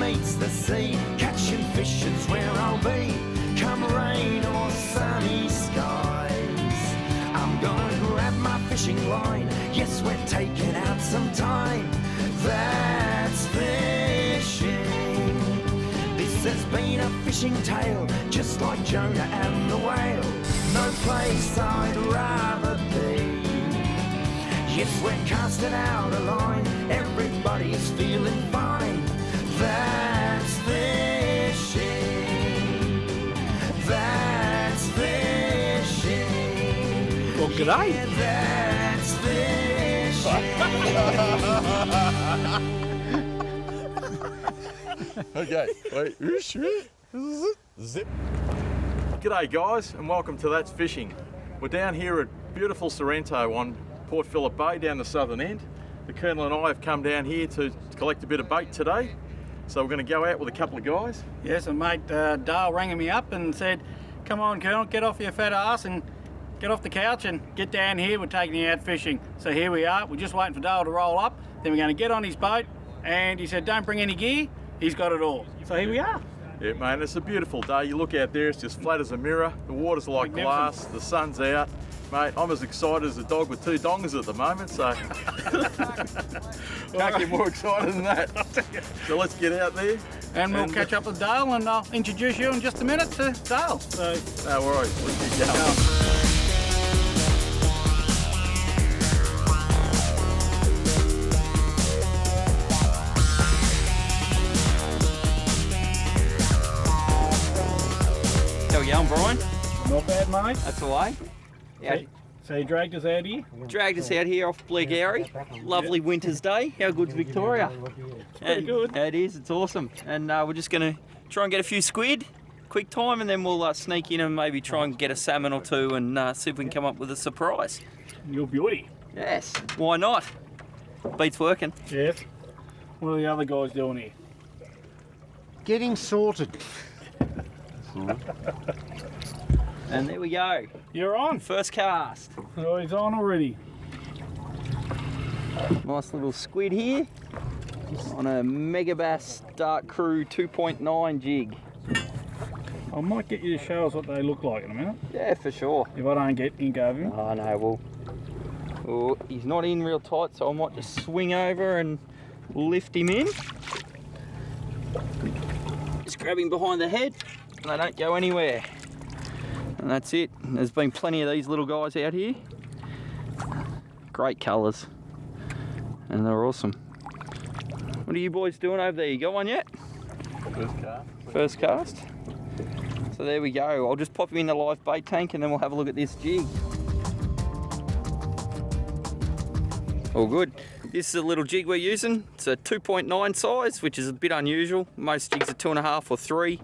meets the sea. Catching fish is where I'll be, come rain or sunny skies. I'm gonna grab my fishing line, yes, we're taking out some time. That's fishing. This has been a fishing tale, just like Jonah and the whale. No place I'd rather be. Yes, we're casting out a line, everybody's feeling fine. That's fishing. That's fishing. Well, g'day. Yeah, that's fishing. Okay, wait. Zip. G'day guys, and welcome to That's Fishing. We're down here at beautiful Sorrento on Port Phillip Bay down the southern end. The Colonel and I have come down here to collect a bit of bait today. So we're going to go out with a couple of guys. Yes, and mate Dale rang me up and said, come on Colonel, get off your fat ass and get off the couch and get down here, we're taking you out fishing. So here we are, we're just waiting for Dale to roll up, then we're going to get on his boat, and he said don't bring any gear, he's got it all. So here we are. Yeah mate, it's a beautiful day. You look out there, it's just flat as a mirror. The water's like glass, the sun's out. Mate, I'm as excited as a dog with two dongers at the moment, so can't get more excited than that. So let's get out there. And we'll catch up with Dale, and I'll introduce you in just a minute to Dale. So no worries, let's get going. How we going, Brian? not bad, mate. That's the way. Yeah. So you dragged us out here? Dragged us out here off Blairgowrie. Lovely winter's day. How good's Victoria? Pretty good. It is, it's awesome. And we're just going to try and get a few squid, quick time, and then we'll sneak in and maybe try and get a salmon or two and see if we can come up with a surprise. Your beauty. Yes, why not? Beats working. Yes. What are the other guys doing here? Getting sorted. And there we go. You're on. First cast. Oh, he's on already. Nice little squid here on a Megabass Dark Crew 2.9 jig. I might get you to show us what they look like in a minute. Yeah, for sure. If I don't get ink over him. Oh no, well, he's not in real tight, so I might just swing over and lift him in. Just grab him behind the head and they don't go anywhere. And that's it. There's been plenty of these little guys out here. Great colours. And they're awesome. What are you boys doing over there? You got one yet? First cast. First cast. So there we go. I'll just pop him in the live bait tank and then we'll have a look at this jig. All good. This is a little jig we're using. It's a 2.9 size, which is a bit unusual. Most jigs are 2.5 or 3.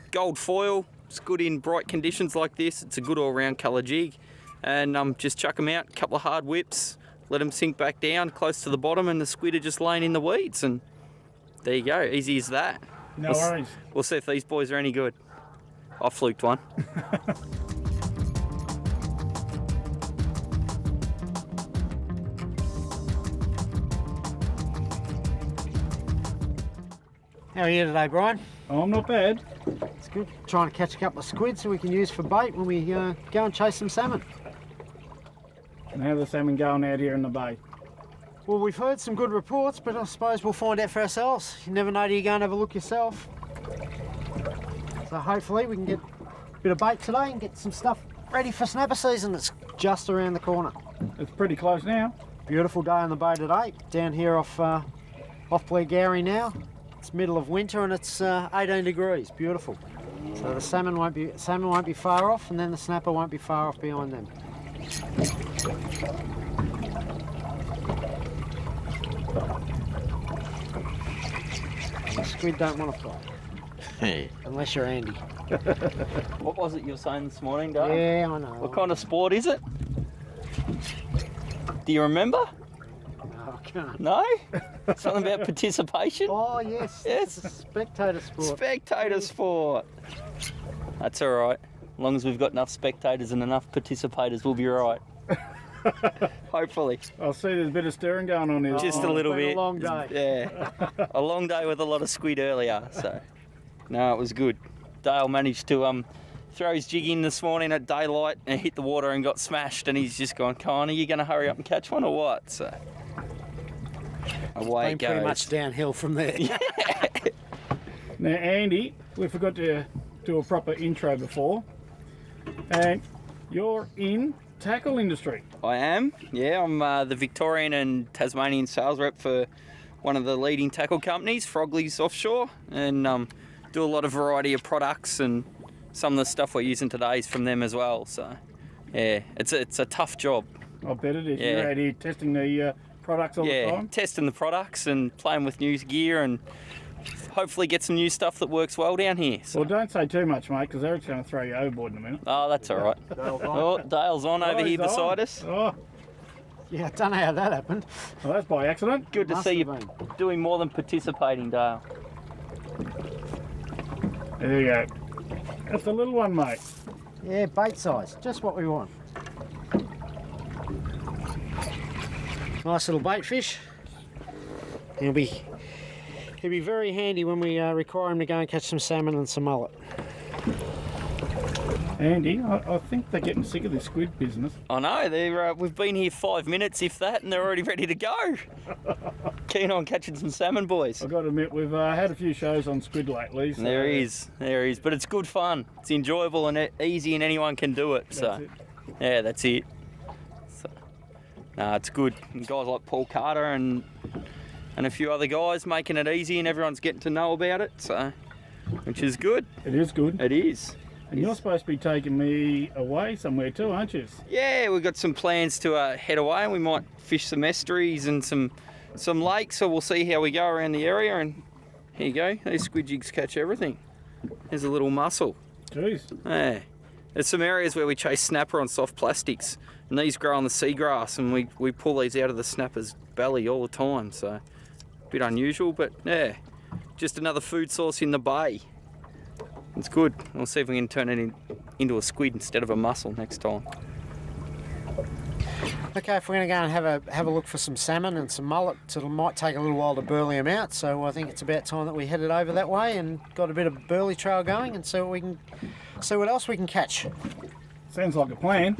Gold foil. It's good in bright conditions like this. It's a good all-round colour jig. And just chuck them out, a couple of hard whips, let them sink back down close to the bottom, and the squid are just laying in the weeds. And there you go, easy as that. No worries. We'll see if these boys are any good. I fluked one. How are you today, Brian? Oh, I'm not bad. It's good. Trying to catch a couple of squid so we can use for bait when we go and chase some salmon. And how are the salmon going out here in the bay? Well, we've heard some good reports, but I suppose we'll find out for ourselves. You never know till you go and have a look yourself. So hopefully we can get a bit of bait today and get some stuff ready for snapper season. It's just around the corner. It's pretty close now. Beautiful day on the bay today. Down here off Blairgowrie now. It's middle of winter and it's 18 degrees. Beautiful. So the salmon won't be far off, and then the snapper won't be far off behind them. The squid don't want to play. Hey. Unless you're Andy. What was it you were saying this morning, Dave? Yeah, I know. What kind of sport is it? Do you remember? No, I can't. No? Something about participation? Oh, yes. Yes. It's a spectator sport. Spectator sport. That's all right. As long as we've got enough spectators and enough participators, we'll be all right. Hopefully. I'll see there's a bit of stirring going on here. Just a little been bit. a long day. Yeah. A long day with a lot of squid earlier, so. No, it was good. Dale managed to throw his jig in this morning at daylight and hit the water and got smashed, and he's just gone, Con, are you going to hurry up and catch one or what? So away it goes. Pretty much downhill from there. Now, Andy, we forgot to do a proper intro before, and you're in tackle industry. I am, yeah. I'm the Victorian and Tasmanian sales rep for one of the leading tackle companies, Frogley's Offshore, and do a lot of variety of products, and some of the stuff we're using today is from them as well. So, yeah, it's a tough job. I bet it is. Yeah. You're out here testing the products all the time. Testing the products and playing with new gear and hopefully get some new stuff that works well down here. So. Well, don't say too much, mate, because Eric's going to throw you overboard in a minute. Oh, that's all right. Oh, Dale's on over here he's beside on. us. Oh, Yeah, I don't know how that happened. well, that's by accident. Good to Must see you have been. doing more than participating, Dale. There you go. That's a little one, mate. Yeah, bait size, just what we want. Nice little bait fish. He'll be very handy when we require him to go and catch some salmon and some mullet. Andy, I think they're getting sick of this squid business. I know, we've been here 5 minutes, if that, and they're already ready to go. Keen on catching some salmon, boys. I've got to admit, we've had a few shows on squid lately. So There is, but it's good fun. It's enjoyable and easy, and anyone can do it. So, That's it. yeah, that's it. So, no, it's good. And guys like Paul Carter and a few other guys making it easy, and everyone's getting to know about it. So, which is good. It is good. It is. And you're supposed to be taking me away somewhere too, aren't you? Yeah, we've got some plans to head away, and we might fish some estuaries and some lakes. So we'll see how we go around the area. And here you go. These squid jigs catch everything. There's a little mussel. Jeez. Yeah. There's some areas where we chase snapper on soft plastics, and these grow on the seagrass, and we pull these out of the snapper's belly all the time. So a bit unusual, but yeah, just another food source in the bay. It's good. We'll see if we can turn it into a squid instead of a mussel next time. Okay, if we're going to go and have a look for some salmon and some mullet, it might take a little while to burley them out. So I think it's about time that we headed over that way and got a bit of burley trail going and see what else we can catch. Sounds like a plan.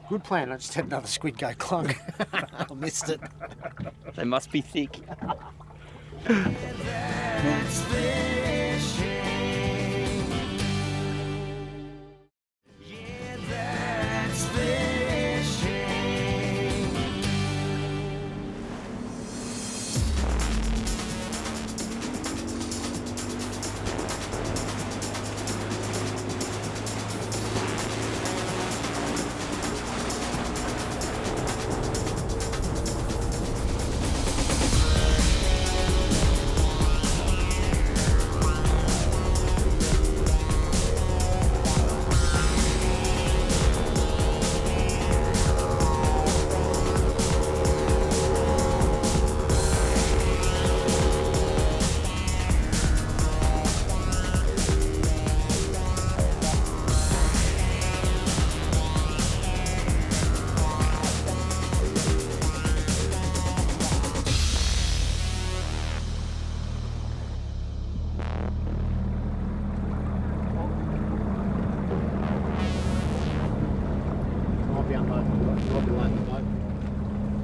Good plan. I just had another squid go clunk. I missed it. They must be thick. That's fishing. Yeah, that's fishing.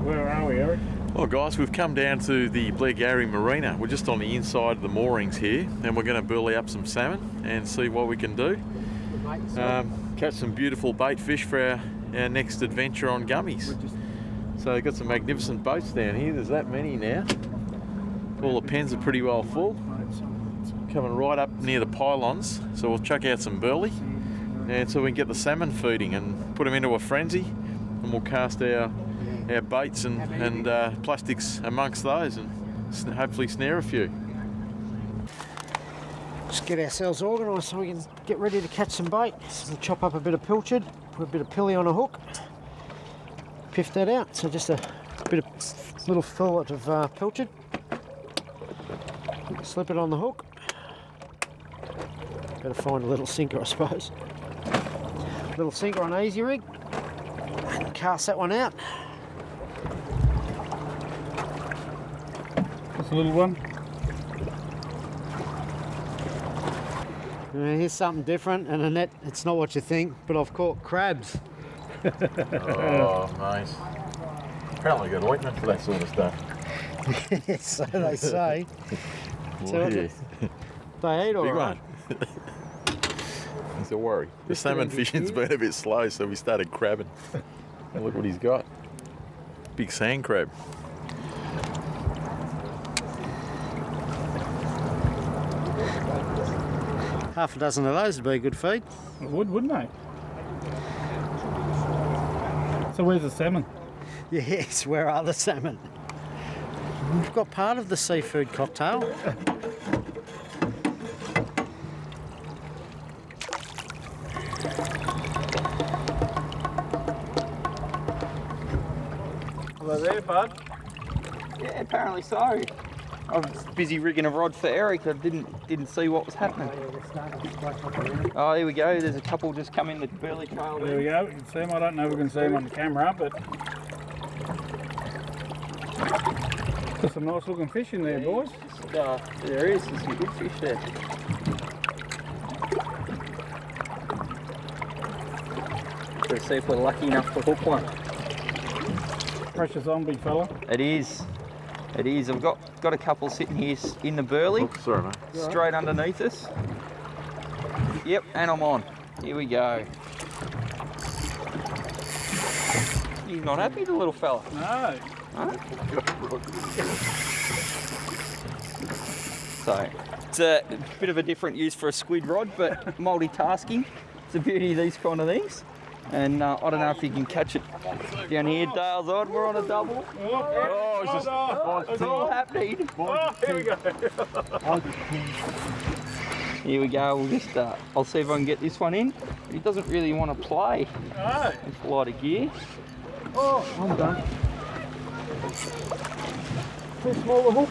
Where are we, Eric? Well guys, we've come down to the Blairgowrie Marina. We're just on the inside of the moorings here, and we're going to burley up some salmon and see what we can do. Catch some beautiful bait fish for our next adventure on gummies. So we've got some magnificent boats down here. There's that many now. All the pens are pretty well full. Coming right up near the pylons, so we'll chuck out some burley and so we can get the salmon feeding and put them into a frenzy, and we'll cast our baits and plastics amongst those and hopefully snare a few. Just get ourselves organised so we can get ready to catch some bait. So we'll chop up a bit of pilchard, put a bit of pilly on a hook, piff that out. So just a bit of little fillet of pilchard. Slip it on the hook. Better find a little sinker, I suppose. Little sinker on easy rig. Cast that one out. Just a little one. Here's something different, and a net, it's not what you think, but I've caught crabs. Oh, mate. Apparently got ointment for that sort of stuff. So they say. So Oh, yeah. they eat all Big right. one. It's a worry. The salmon fishing's been a bit slow, so we started crabbing. And look what he's got. Big sand crab. Half a dozen of those would be a good feed. It would, wouldn't they? So where's the salmon? Yes, where are the salmon? We've got part of the seafood cocktail. Are they there, bud? Yeah, apparently so. I was busy rigging a rod for Eric. I didn't see what was happening. Oh, here we go. There's a couple just come in the burley trail There we go. You can see them. I don't know if we can see them on the camera, but there's some nice looking fish in there, boys. There is. There's some good fish there. Let's see if we're lucky enough to hook one. Pressure's on, big fella. It is. It is. I've got a couple sitting here in the burley, Oh, sorry, mate. straight underneath us. Yep, and I'm on. Here we go. He's not happy, the little fella. No. So, it's a bit of a different use for a squid rod, but multitasking. It's the beauty of these kind of things. And I don't know if you can catch it down here, Dale's on. We're on a double. Oh, it's just... It's all happening. Here we go. Here we go. We'll just, I'll see if I can get this one in. He doesn't really want to play No. with a lot of gear. Oh, I'm done. Too small a hook.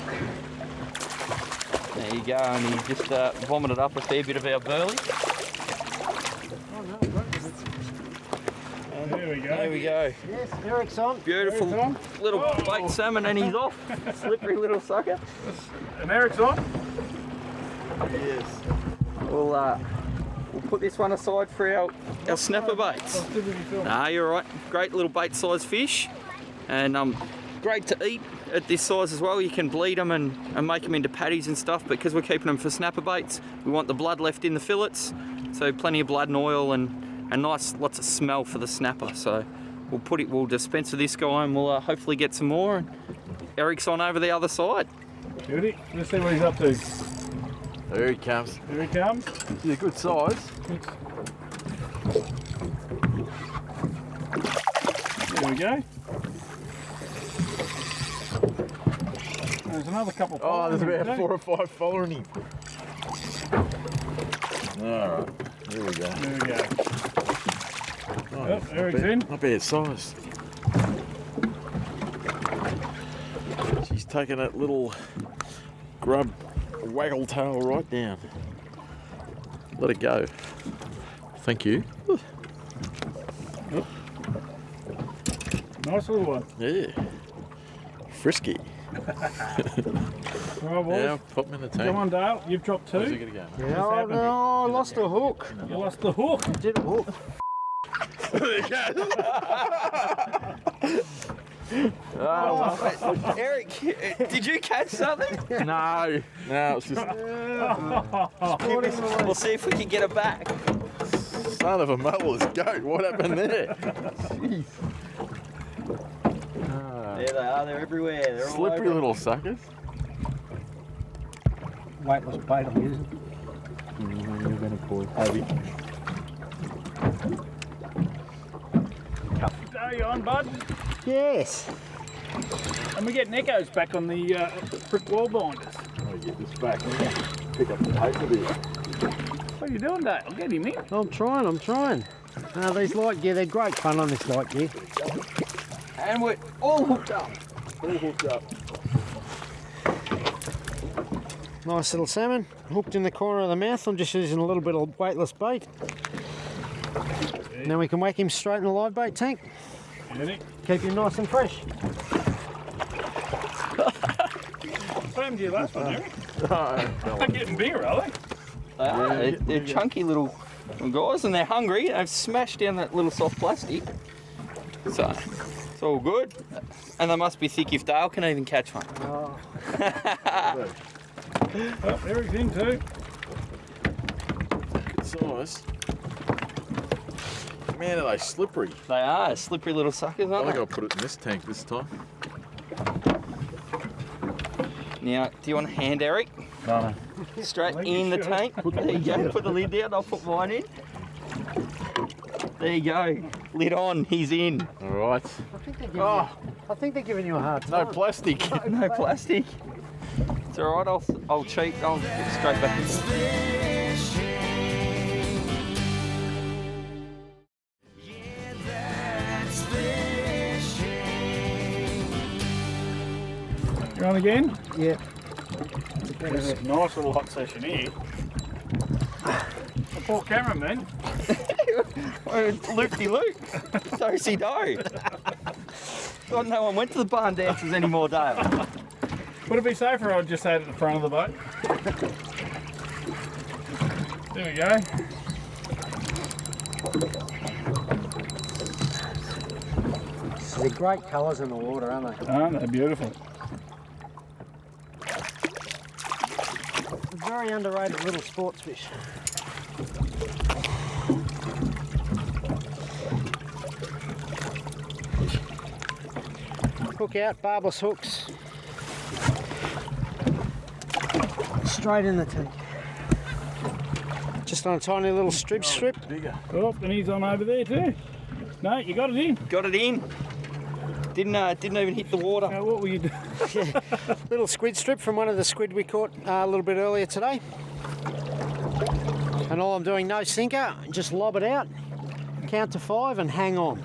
There you go, and he just vomited up a fair bit of our burley. There we go. There we go. Yes, Eric's on. Beautiful Eric's on. little baked salmon, and he's off. Slippery little sucker. And Eric's on. Yes. We'll put this one aside for our snapper baits. Nah, you're right. Great little bait-sized fish, and great to eat at this size as well. You can bleed them and make them into patties and stuff. But because we're keeping them for snapper baits, we want the blood left in the fillets, so plenty of blood and oil and nice, lots of smell for the snapper. So we'll dispense with this guy, and we'll hopefully get some more. And Eric's on over the other side. Beauty. Let's see what he's up to. There he comes. Here he comes. He's a good size. There we go. There's another couple. Oh, there's following about him, 4 or 5 following him. Alright, here we go. There we go. Oh, Yep, Eric's in. Not bad size. She's taking that little grub waggle tail right down. Let it go. Thank you. Nice little one. Yeah. Frisky. All right, boys. Yeah, pop him in the tank. Come on, Dale. You've dropped Where's he 2. gonna go? Yeah, oh, no, I lost a hook. You lost the hook. Did a hook. Eric, did you catch something? No, it's just We'll see if we can get it back. son of a motherless goat. What happened there? Jeez. There they are. They're everywhere. They're all Slippery over. little suckers. Weightless bait I'm using. You're going to call heavy. Are you on, bud? Yes. And we're getting echoes back on the brick wall binders. I'll get this back. Pick up the paper there. What are you doing, Dale? Get him in. I'm trying. These light gear, they're great fun on this light gear. And we're all hooked up. Nice little salmon, hooked in the corner of the mouth. I'm just using a little bit of weightless bait. Now we can whack him straight in the live bait tank. Keep him nice and fresh. What happened to you last one, Jerry? They're getting bigger, are they? They are. They're chunky little guys, and they're hungry. They've smashed down that little soft plastic. So it's all good. And they must be thick if Dale can even catch one. Oh. Oh, everything too. Good size. Man, are they slippery. They are slippery little suckers, I aren't think they? I'll put it in this tank this time. Now, do you want a hand, Eric? No. Straight in the tank. There you go. Put the lid down. I'll put mine in. There you go. Lid on. He's in. All right. I think they're giving you a hard time. No plastic. No plastic. It's all right. I'll cheat. I'll get straight back in. You on again? Yeah. There's a nice little hot session here. The poor cameraman. Loop-de-loop. Do-si-do. God, no one went to the barn dances anymore, Dale. Would it be safer if I just sat at the front of the boat? There we go. They're great colours in the water, aren't they? Aren't they beautiful? Very underrated little sports fish. Hook out, barbless hooks. Straight in the tank. Just on a tiny little strip. Bigger. Oh, and he's on over there too. No, you got it in. Got it in. Didn't even hit the water. Now, what were you doing? Little squid strip from one of the squid we caught a little bit earlier today. And all I'm doing, no sinker, just lob it out, count to 5 and hang on.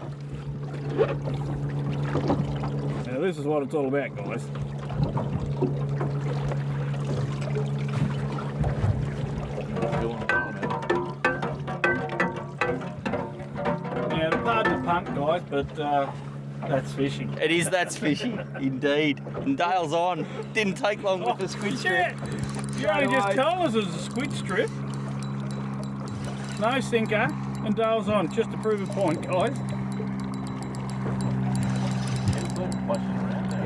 Now, this is what it's all about, guys. Now, pardon the punt, guys, but that's fishing. It is, that's fishing, indeed. And Dale's on. Didn't take long with the squid strip. You only just told us it was a squid strip. No sinker, and Dale's on, just to prove a point, guys.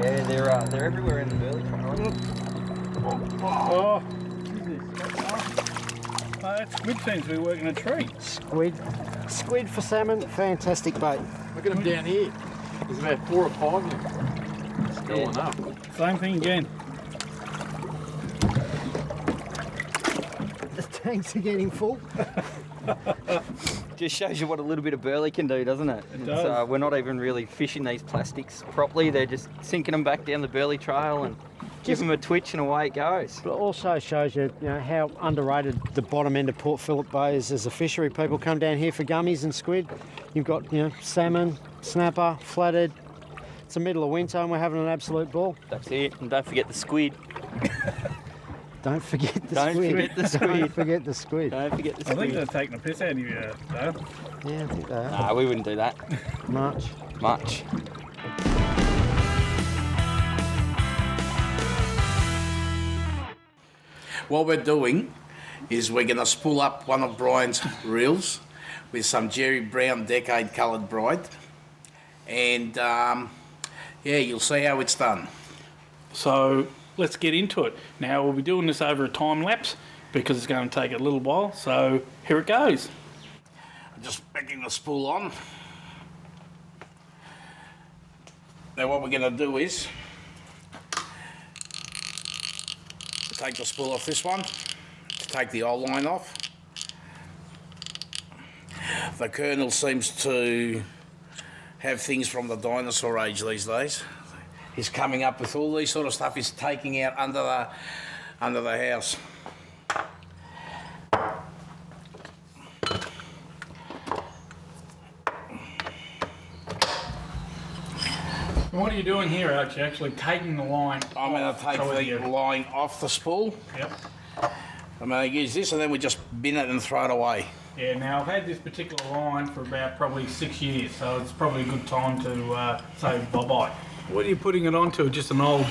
Yeah, they're everywhere in the burley trail. Oh, that squid seems to be working a treat. Squid for salmon, fantastic bait. Look at them down here. There's about 4 or 5 of them. It's going up. Same thing again. The tanks are getting full. Just shows you what a little bit of burley can do, doesn't it? It does. So we're not even really fishing these plastics properly. They're just sinking them back down the burley trail and give them a twitch and away it goes. But it also shows you, how underrated the bottom end of Port Phillip Bay is as a fishery. People come down here for gummies and squid. You've got, salmon, snapper, flathead. It's the middle of winter and we're having an absolute ball. That's it. And don't forget the squid. Don't forget the Don't squid. forget the squid. Don't forget the squid. Don't forget the I think squid. they're taking a piss out of you, Dale. Yeah, I think they are. Nah, we wouldn't do that Much. much. What we're doing is we're going to spool up one of Brian's reels with some Jerry Brown Decade coloured bride, and you'll see how it's done. So let's get into it. Now we'll be doing this over a time lapse because it's going to take a little while. So here it goes. Just backing the spool on. Now what we're going to do is take the spool off this one, to take the old line off. The Colonel seems to have things from the dinosaur age these days. He's coming up with all these sort of stuff he's taking out under the house. What are you doing here, Archie? Actually taking the line I'm going to take the line off the spool. Yep. I'm going to use this and then we just bin it and throw it away. Yeah, now I've had this particular line for about probably 6 years, so it's probably a good time to say bye-bye. What are you putting it onto? Just an old...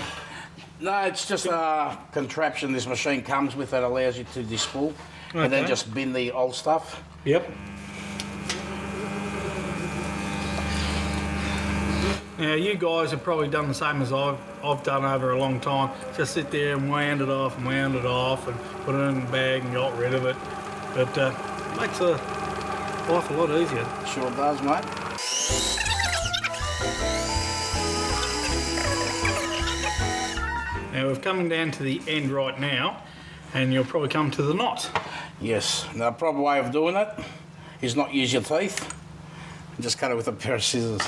No, it's just a contraption this machine comes with that allows you to dispool and then just bin the old stuff. Yep. Now you guys have probably done the same as I've done over a long time. Just sit there and wound it off and put it in the bag and got rid of it. But makes life a lot easier. Sure does, mate. Now we're coming down to the end right now, and you'll probably come to the knot. Yes. Now, the proper way of doing it is not use your teeth. Just cut it with a pair of scissors.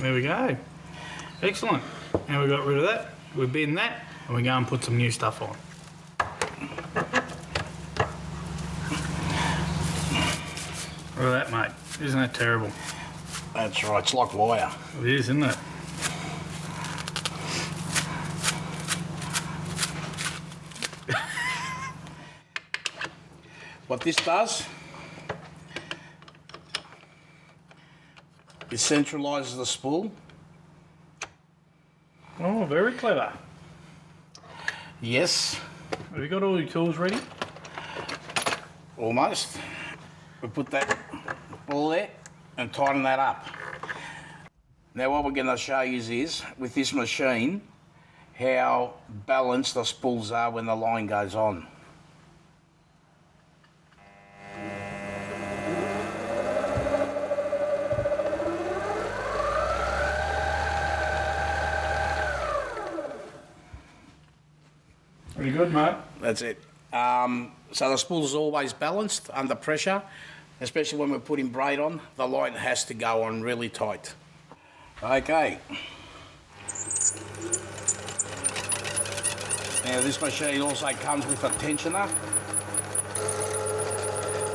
There we go. Excellent. Now we've got rid of that, we bin that, and we go and put some new stuff on. Look at that, mate. Isn't that terrible? That's right, it's like wire. It is, isn't it? What this does, it centralises the spool. Oh, very clever. Yes, Have you got all your tools ready? almost. We put that ball there and tighten that up. Now what we're going to show you is, with this machine, how balanced the spools are when the line goes on. Pretty good, mate. That's it. So the spool is always balanced under pressure, especially when we're putting braid on. The line has to go on really tight. Okay. Now this machine also comes with a tensioner.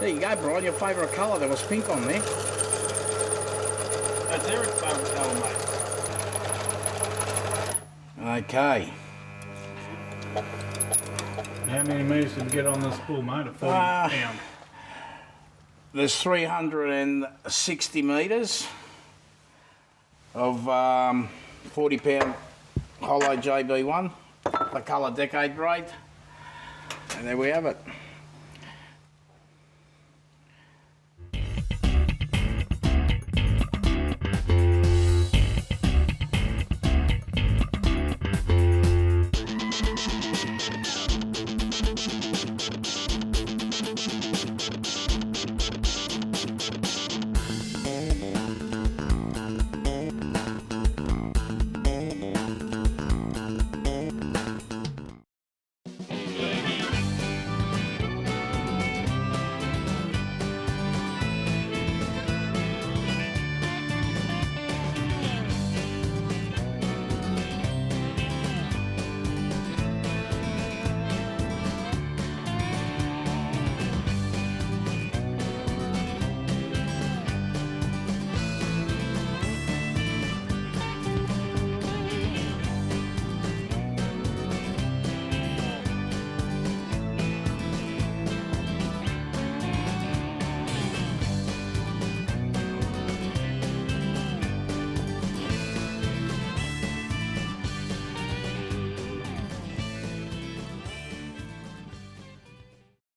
There you go, Brian, your favourite colour. There was pink on there. That's Eric's favourite colour, mate. Okay. How many metres did we get on the spool, mate? At 40 pound. There's 360 metres of 40-pound hollow JB1, the colour decade braid, and there we have it.